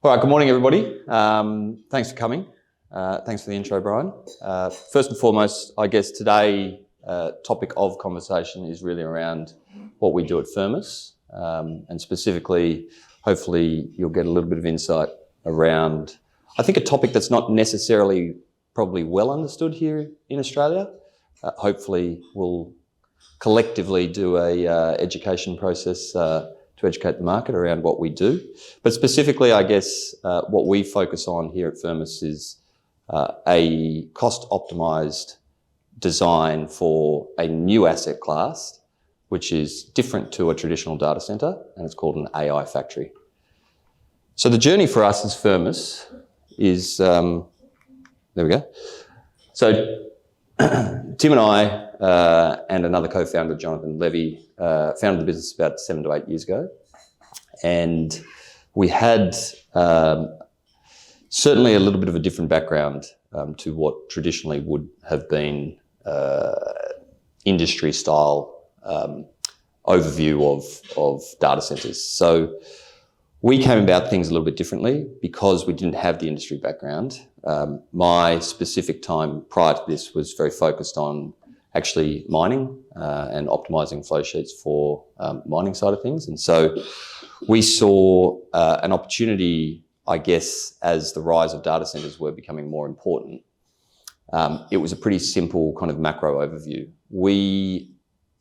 All right, good morning, everybody. Thanks for coming. Thanks for the intro, Brian. First and foremost, I guess today topic of conversation is really around what we do at Firmus, and specifically, hopefully you'll get a little bit of insight around, I think, a topic that's not necessarily probably well understood here in Australia. Hopefully we'll collectively do a education process to educate the market around what we do. But specifically, I guess, what we focus on here at Firmus is a cost-optimised design for a new asset class, which is different to a traditional data centre, and it's called an AI factory. So the journey for us as Firmus is, there we go. So Tim and I and another co-founder, Jonathan Levy, founded the business about 7 to 8 years ago. And we had certainly a little bit of a different background to what traditionally would have been industry style overview of data centres. So we came about things a little bit differently because we didn't have the industry background. My specific time prior to this was very focused on actually mining and optimising flow sheets for mining side of things. And so we saw an opportunity, I guess, as the rise of data centres were becoming more important. It was a pretty simple kind of macro overview. We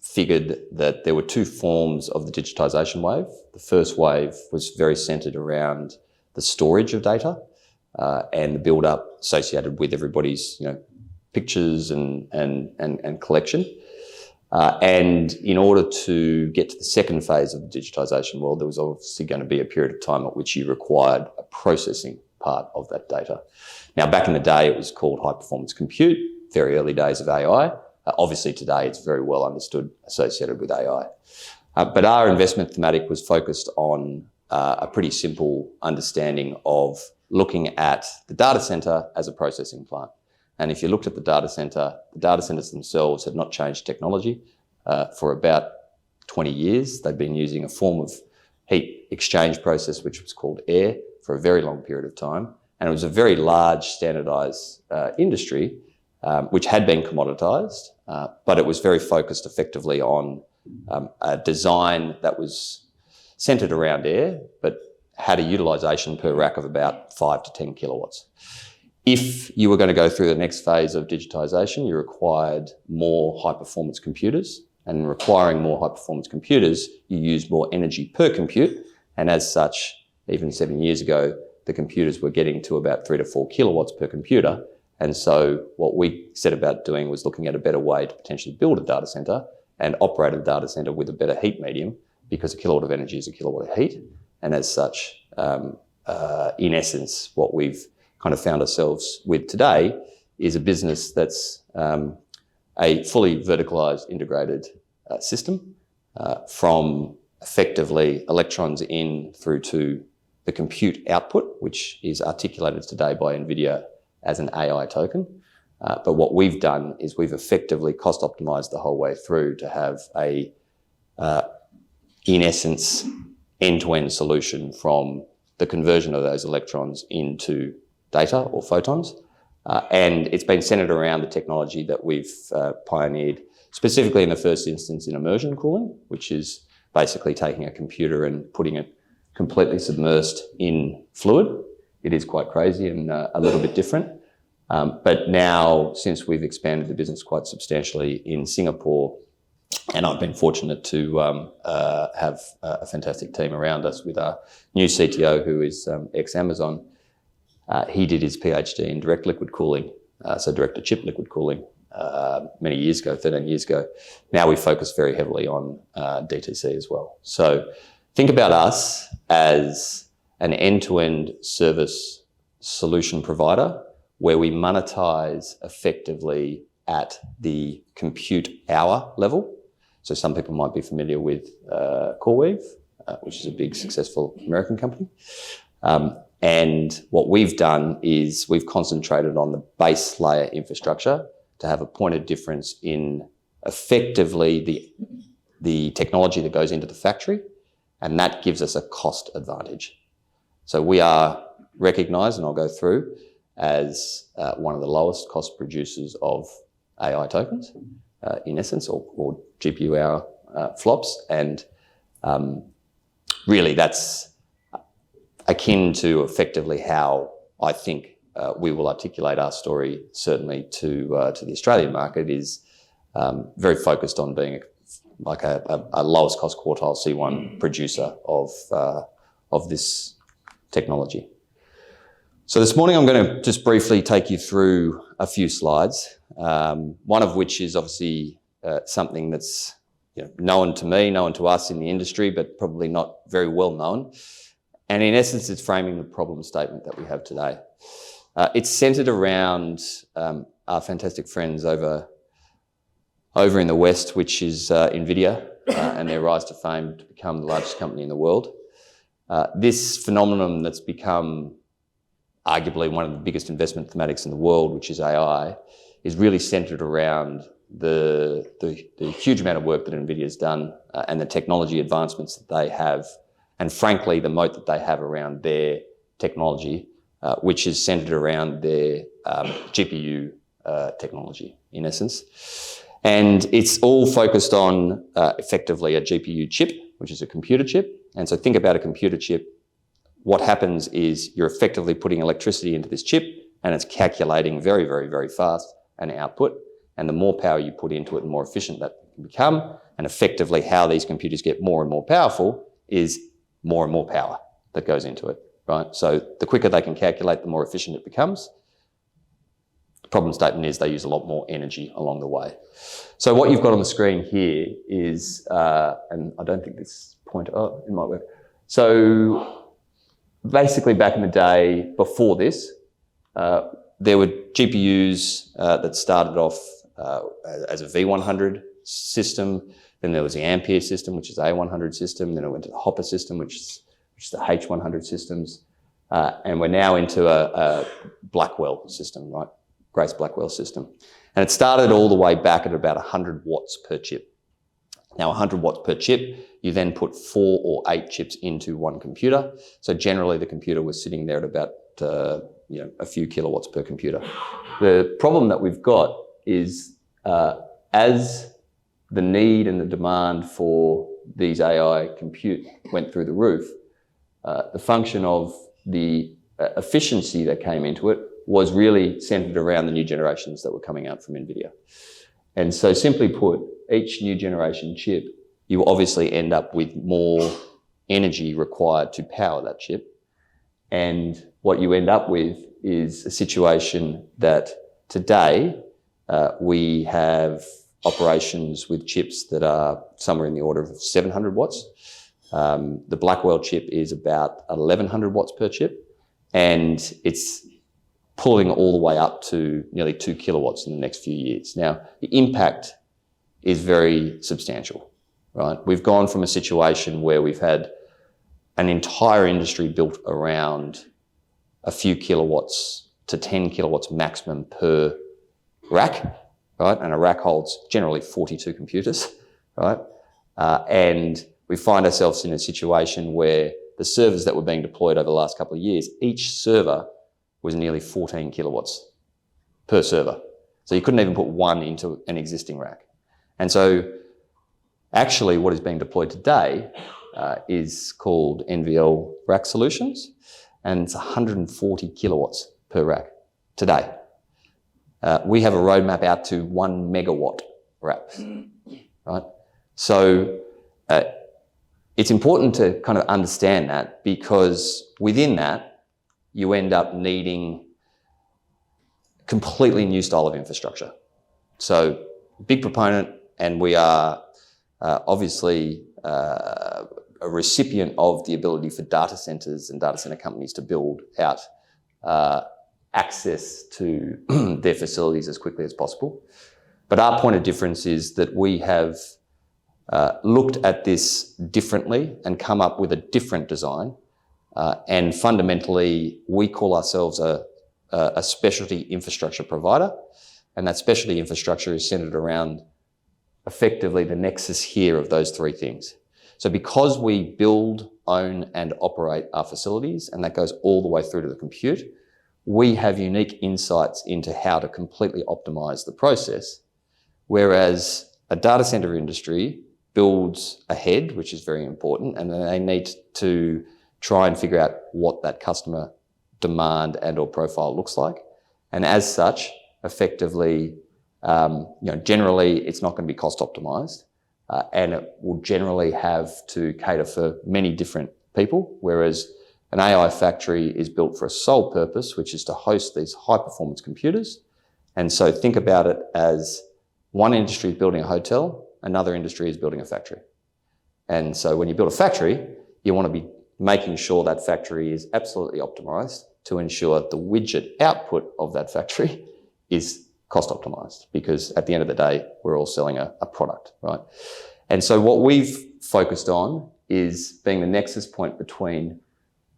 figured that there were two forms of the digitisation wave. The first wave was very centred around the storage of data and the build-up associated with everybody's, pictures and collection. And in order to get to the second phase of the digitisation world, there was obviously going to be a period of time at which you required a processing part of that data. Now, back in the day, it was called high-performance compute, very early days of AI. Obviously, today, it's very well understood associated with AI. But our investment thematic was focused on a pretty simple understanding of looking at the data centre as a processing plant. And if you looked at the data centres themselves had not changed technology for about 20 years. They've been using a form of heat exchange process, which was called air, for a very long period of time. And it was a very large standardised industry, which had been commoditised, but it was very focused effectively on a design that was centred around air, but had a utilisation per rack of about 5 to 10 kilowatts. If you were going to go through the next phase of digitisation, you required more high-performance computers. And in requiring more high-performance computers, you used more energy per compute. And as such, even 7 years ago, the computers were getting to about 3 to 4 kilowatts per computer. And so what we set about doing was looking at a better way to potentially build a data centre and operate a data centre with a better heat medium, because a kilowatt of energy is a kilowatt of heat. And as such, in essence, what we've kind of found ourselves with today is a business that's a fully verticalised integrated system from effectively electrons in through to the compute output, which is articulated today by NVIDIA as an AI token. But what we've done is we've effectively cost optimised the whole way through to have a, in essence, end-to-end solution from the conversion of those electrons into data or photons. And it's been centred around the technology that we've pioneered, specifically in the first instance in immersion cooling, which is basically taking a computer and putting it completely submersed in fluid. It is quite crazy and a little bit different. But now, since we've expanded the business quite substantially in Singapore, and I've been fortunate to have a fantastic team around us with our new CTO, who is ex-Amazon. He did his PhD in direct liquid cooling, so direct-to-chip liquid cooling, many years ago, 13 years ago. Now we focus very heavily on DTC as well. So think about us as an end-to-end service solution provider where we monetize effectively at the compute hour level. So some people might be familiar with CoreWeave, which is a big, successful American company. And what we've done is we've concentrated on the base layer infrastructure to have a point of difference in effectively the technology that goes into the factory, and that gives us a cost advantage. So we are recognised, and I'll go through, as one of the lowest cost producers of AI tokens, in essence, or GPU hour flops. And really that's akin to effectively how I think we will articulate our story, certainly to the Australian market, is very focused on being like a lowest cost quartile C1 producer of this technology. So this morning I'm going to just briefly take you through a few slides, one of which is obviously something that's known to me, known to us in the industry, but probably not very well known. And in essence, it's framing the problem statement that we have today. It's centred around our fantastic friends over in the West, which is NVIDIA and their rise to fame to become the largest company in the world. This phenomenon that's become arguably one of the biggest investment thematics in the world, which is AI, is really centred around the huge amount of work that NVIDIA's done and the technology advancements that they have, and frankly, the moat that they have around their technology, which is centred around their GPU technology, in essence. And it's all focused on effectively a GPU chip, which is a computer chip. And so think about a computer chip. What happens is you're effectively putting electricity into this chip and it's calculating very, very, very fast an output. And the more power you put into it, the more efficient that can become. And effectively how these computers get more and more powerful is more and more power that goes into it, right? So the quicker they can calculate, the more efficient it becomes. The problem statement is they use a lot more energy along the way. So what you've got on the screen here is, and I don't think this pointer, oh, it might work. So basically back in the day before this, there were GPUs that started off as a V100 system. Then there was the Ampere system, which is A100 system. Then it went to the Hopper system, which is the H100 systems. And we're now into a Blackwell system, right? Grace Blackwell system. And it started all the way back at about 100 watts per chip. Now 100 watts per chip, you then put 4 or 8 chips into one computer. So generally the computer was sitting there at about a few kilowatts per computer. The problem that we've got is as the need and the demand for these AI compute went through the roof, the function of the efficiency that came into it was really centered around the new generations that were coming out from NVIDIA. And so simply put, each new generation chip, you obviously end up with more energy required to power that chip. And what you end up with is a situation that today we have operations with chips that are somewhere in the order of 700 watts. The Blackwell chip is about 1100 watts per chip, and it's pulling all the way up to nearly 2 kilowatts in the next few years. Now, the impact is very substantial, right? We've gone from a situation where we've had an entire industry built around a few kilowatts to 10 kilowatts maximum per rack, right? And a rack holds generally 42 computers, right? And we find ourselves in a situation where the servers that were being deployed over the last couple of years, each server was nearly 14 kilowatts per server. So you couldn't even put one into an existing rack. And so actually what is being deployed today is called NVL rack solutions, and it's 140 kilowatts per rack today. We have a roadmap out to 1 megawatt racks, right? So it's important to kind of understand that, because within that, you end up needing completely new style of infrastructure. So big proponent, and we are obviously a recipient of the ability for data centers and data center companies to build out access to their facilities as quickly as possible. But our point of difference is that we have looked at this differently and come up with a different design. And fundamentally, we call ourselves a specialty infrastructure provider. And that specialty infrastructure is centered around effectively the nexus here of those three things. So because we build, own and operate our facilities, and that goes all the way through to the compute, we have unique insights into how to completely optimize the process. Whereas a data center industry builds ahead, which is very important, and then they need to try and figure out what that customer demand and or profile looks like. And as such, effectively, generally it's not going to be cost optimized, and it will generally have to cater for many different people, whereas an AI factory is built for a sole purpose, which is to host these high performance computers. And so think about it as one industry is building a hotel, another industry is building a factory. And so when you build a factory, you want to be making sure that factory is absolutely optimized to ensure the widget output of that factory is cost optimized, because at the end of the day, we're all selling a product, right? And so what we've focused on is being the nexus point between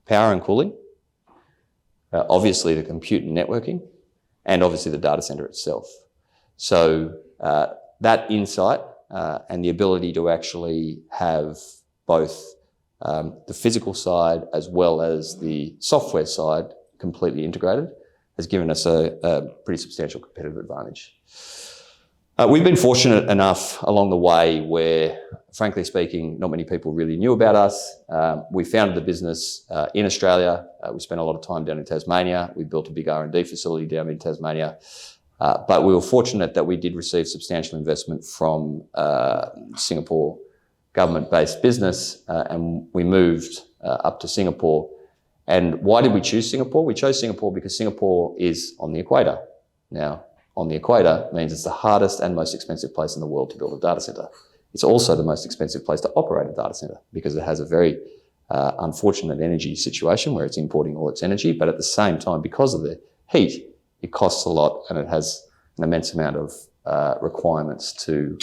power and cooling, obviously the compute and networking, and obviously the data center itself. So that insight and the ability to actually have both the physical side as well as the software side completely integrated has given us a pretty substantial competitive advantage. We've been fortunate enough along the way where, frankly speaking, not many people really knew about us. We founded the business in Australia. We spent a lot of time down in Tasmania. We built a big R&D facility down in Tasmania. But we were fortunate that we did receive substantial investment from Singapore government-based business, and we moved up to Singapore. And why did we choose Singapore? We chose Singapore because Singapore is on the equator. Now, on the equator means it's the hardest and most expensive place in the world to build a data center. It's also the most expensive place to operate a data center because it has a very unfortunate energy situation where it's importing all its energy, but at the same time, because of the heat, it costs a lot and it has an immense amount of requirements to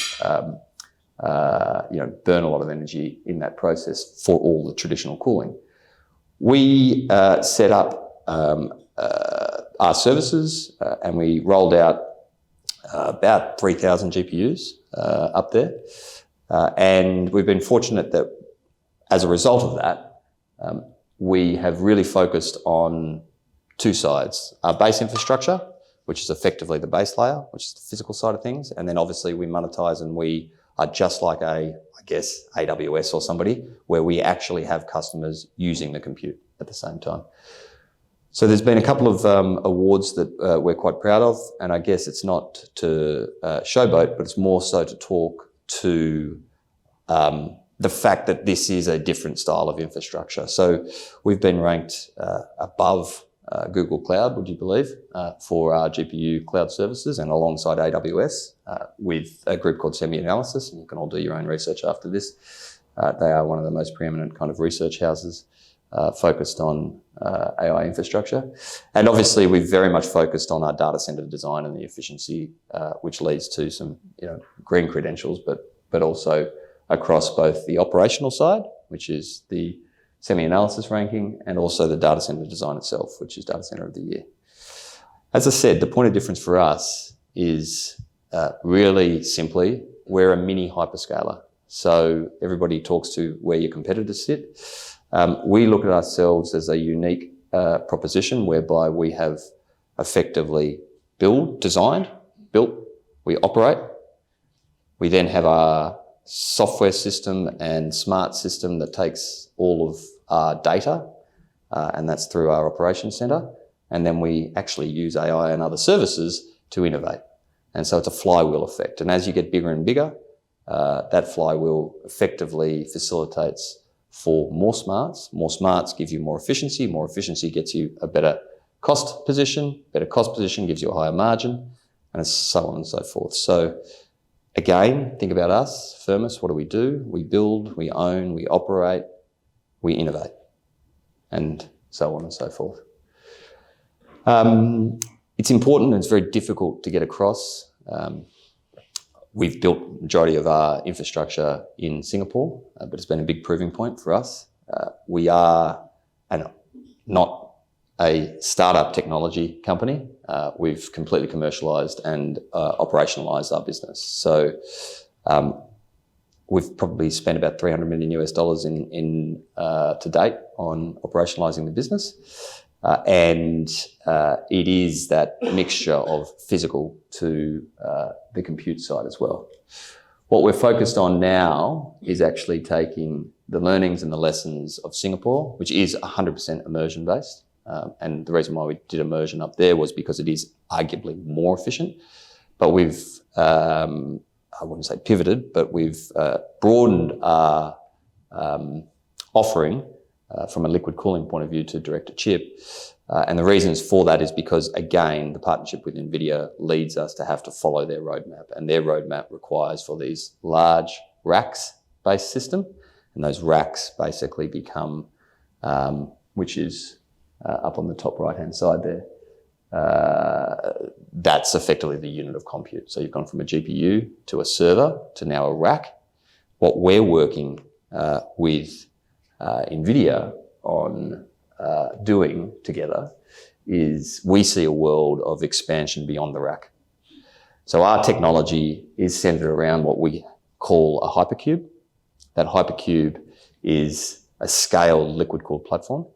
burn a lot of energy in that process for all the traditional cooling. We set up our services and we rolled out about 3,000 GPUs up there. And we've been fortunate that as a result of that, we have really focused on two sides. Our base infrastructure, which is effectively the base layer, which is the physical side of things. And then obviously we monetize and we are just like AWS or somebody, where we actually have customers using the compute at the same time. So there's been a couple of awards that we're quite proud of, and I guess it's not to showboat, but it's more so to talk to the fact that this is a different style of infrastructure. So we've been ranked above Google Cloud, would you believe, for our GPU cloud services, and alongside AWS with a group called Semi-Analysis, and you can all do your own research after this. They are one of the most preeminent kind of research houses focused on AI infrastructure. And obviously we've very much focused on our data center design and the efficiency, which leads to some green credentials, but also across both the operational side, which is the Semi-Analysis ranking, and also the data center design itself, which is Data Center of the Year. As I said, the point of difference for us is really simply, we're a mini hyperscaler. So everybody talks to where your competitors sit. We look at ourselves as a unique proposition whereby we have effectively designed, built, we operate. We then have our software system and smart system that takes all of our data, and that's through our operations center. And then we actually use AI and other services to innovate. And so it's a flywheel effect. And as you get bigger and bigger, that flywheel effectively facilitates for more smarts. More smarts give you more efficiency gets you a better cost position gives you a higher margin, and so on and so forth. So again, think about us, Firmus, what do? We build, we own, we operate, we innovate, and so on and so forth. It's important and it's very difficult to get across. We've built the majority of our infrastructure in Singapore, but it's been a big proving point for us. We are not a startup technology company. We've completely commercialized and operationalized our business. So we've probably spent about $300 million to date on operationalising the business. And it is that mixture of physical to the compute side as well. What we're focused on now is actually taking the learnings and the lessons of Singapore, which is 100% immersion based. And the reason why we did immersion up there was because it is arguably more efficient. But we've, I wouldn't say pivoted, but we've broadened our offering from a liquid cooling point of view to direct to chip. And the reasons for that is because, again, the partnership with NVIDIA leads us to have to follow their roadmap. And their roadmap requires for these large racks-based system. And those racks basically become, which is up on the top right-hand side there, that's effectively the unit of compute. So you've gone from a GPU to a server to now a rack. What we're working with NVIDIA on doing together is we see a world of expansion beyond the rack. So our technology is centered around what we call a hypercube. That hypercube is a scaled liquid-cooled platform.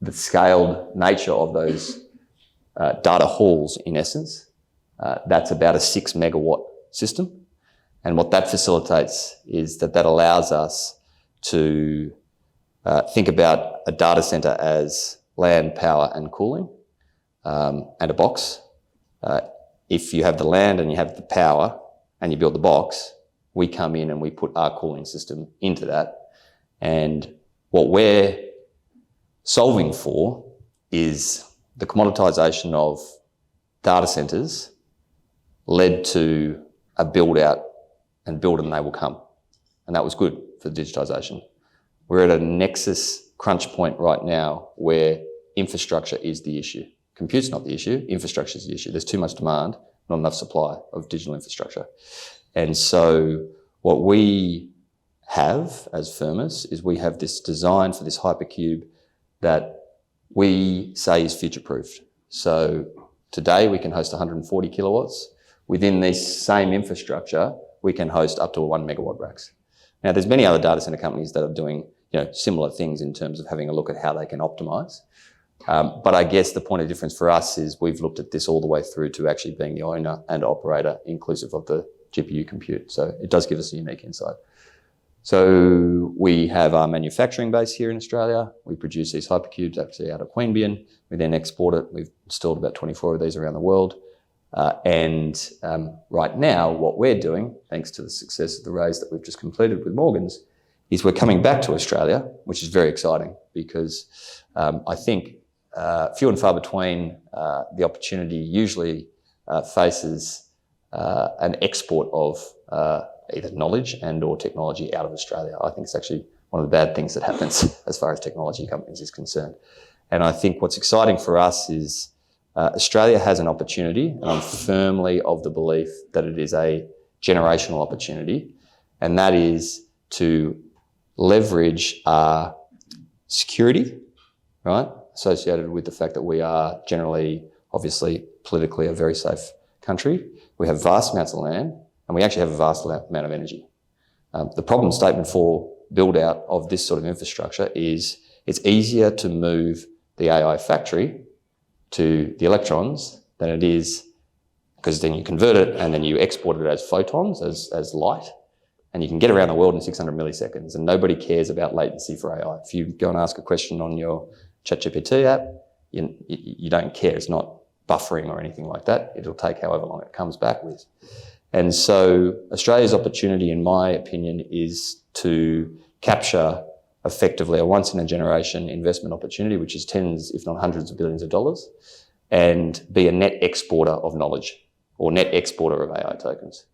The scaled nature of those data halls, in essence, that's about a 6 megawatt system. And what that facilitates is that allows us to think about a data center as land, power, and cooling, and a box. If you have the land and you have the power and you build the box, we come in and we put our cooling system into that. And what we're solving for is the commoditization of data centers led to a build out and build and they will come. And that was good for the digitization. We're at a nexus crunch point right now where infrastructure is the issue. Compute's not the issue, infrastructure is the issue. There's too much demand, not enough supply of digital infrastructure. And so what we have as Firmus is we have this design for this hypercube that we say is future-proofed. So today we can host 140 kilowatts. Within this same infrastructure, we can host up to 1 megawatt racks. Now, there's many other data center companies that are doing similar things in terms of having a look at how they can optimize. But I guess the point of difference for us is we've looked at this all the way through to actually being the owner and operator, inclusive of the GPU compute. So it does give us a unique insight. So we have our manufacturing base here in Australia. We produce these hypercubes actually out of Queanbeyan. We then export it. We've installed about 24 of these around the world. And right now, what we're doing, thanks to the success of the raise that we've just completed with Morgans, is we're coming back to Australia, which is very exciting because I think few and far between the opportunity usually faces an export of either knowledge and or technology out of Australia. I think it's actually one of the bad things that happens as far as technology companies is concerned. And I think what's exciting for us is Australia has an opportunity, and I'm firmly of the belief that it is a generational opportunity, and that is to leverage our security, right, associated with the fact that we are generally, obviously, politically a very safe country. We have vast amounts of land, and we actually have a vast amount of energy. The problem statement for build out of this sort of infrastructure is it's easier to move the AI factory to the electrons than it is, because then you convert it and then you export it as photons, as light, and you can get around the world in 600 milliseconds, and nobody cares about latency for AI. If you go and ask a question on your ChatGPT app, you don't care. It's not buffering or anything like that. It'll take however long it comes back with. And so Australia's opportunity, in my opinion, is to capture effectively a once-in-a-generation investment opportunity, which is tens, if not hundreds of billions of dollars, and be a net exporter of knowledge or net exporter of AI tokens.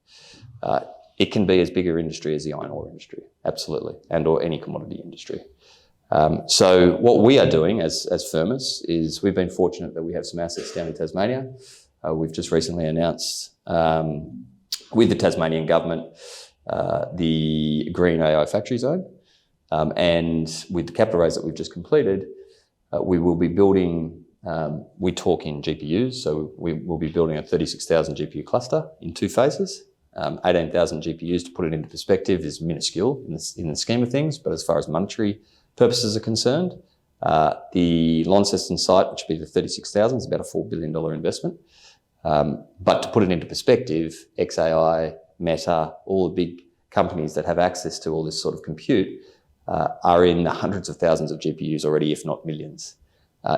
It can be as big an industry as the iron ore industry, absolutely, and or any commodity industry. So what we are doing as Firmus is we've been fortunate that we have some assets down in Tasmania. We've just recently announced with the Tasmanian government the Green AI Factory Zone. And with the capital raise that we've just completed, we will be building, we talk in GPUs, so we will be building a 36,000 GPU cluster in 2 phases. 18,000 GPUs, to put it into perspective, is minuscule in the scheme of things, but as far as monetary purposes are concerned, the Launceston site, which would be the 36,000, is about a $4 billion investment. But to put it into perspective, XAI, Meta, all the big companies that have access to all this sort of compute are in the hundreds of thousands of GPUs already, if not millions.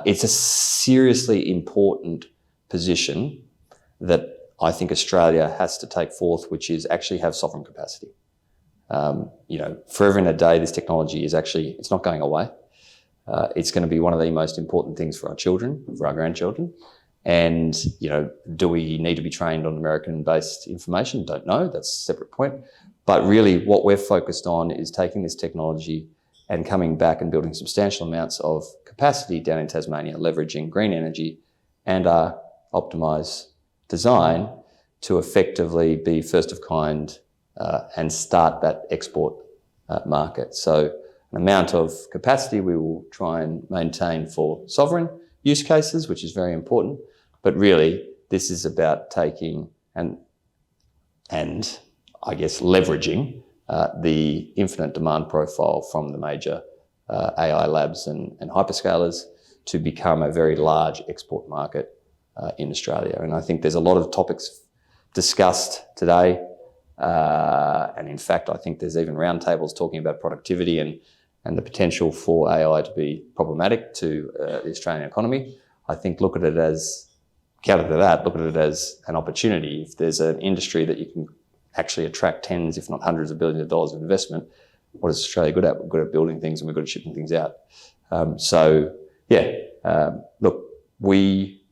It's a seriously important position that I think Australia has to take forth, which is actually have sovereign capacity. Forever and a day, this technology is actually, it's not going away. It's going to be one of the most important things for our children, for our grandchildren. And, do we need to be trained on American-based information? Don't know. That's a separate point. But really what we're focused on is taking this technology and coming back and building substantial amounts of capacity down in Tasmania, leveraging green energy and our optimised design to effectively be first of kind and start that export market. So an amount of capacity we will try and maintain for sovereign use cases, which is very important. But really, this is about taking and I guess leveraging the infinite demand profile from the major AI labs and hyperscalers to become a very large export market in Australia. And I think there's a lot of topics discussed today. And in fact, I think there's even roundtables talking about productivity and the potential for AI to be problematic to the Australian economy. I think look at it as an opportunity. If there's an industry that you can actually attract tens, if not hundreds of billions of dollars of investment, what is Australia good at? We're good at building things and we're good at shipping things out. Look, we,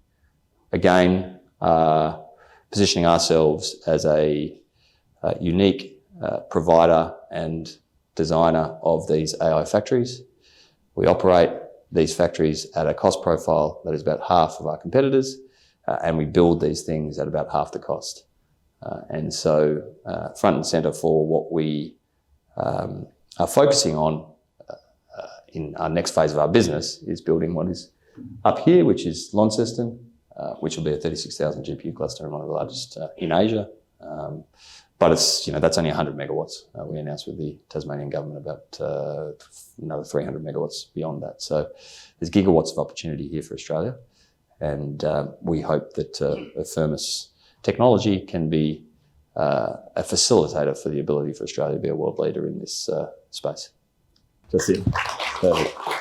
again, are positioning ourselves as a unique provider and designer of these AI factories. We operate these factories at a cost profile that is about half of our competitors, and we build these things at about half the cost. And so front and centre for what we are focusing on in our next phase of our business is building what is up here, which is Launceston, which will be a 36,000 GPU cluster and one of the largest in Asia. But it's, that's only 100 megawatts. We announced with the Tasmanian government about another 300 megawatts beyond that. So there's gigawatts of opportunity here for Australia. And we hope that Firmus Technology can be a facilitator for the ability for Australia to be a world leader in this space. That's it. Perfect.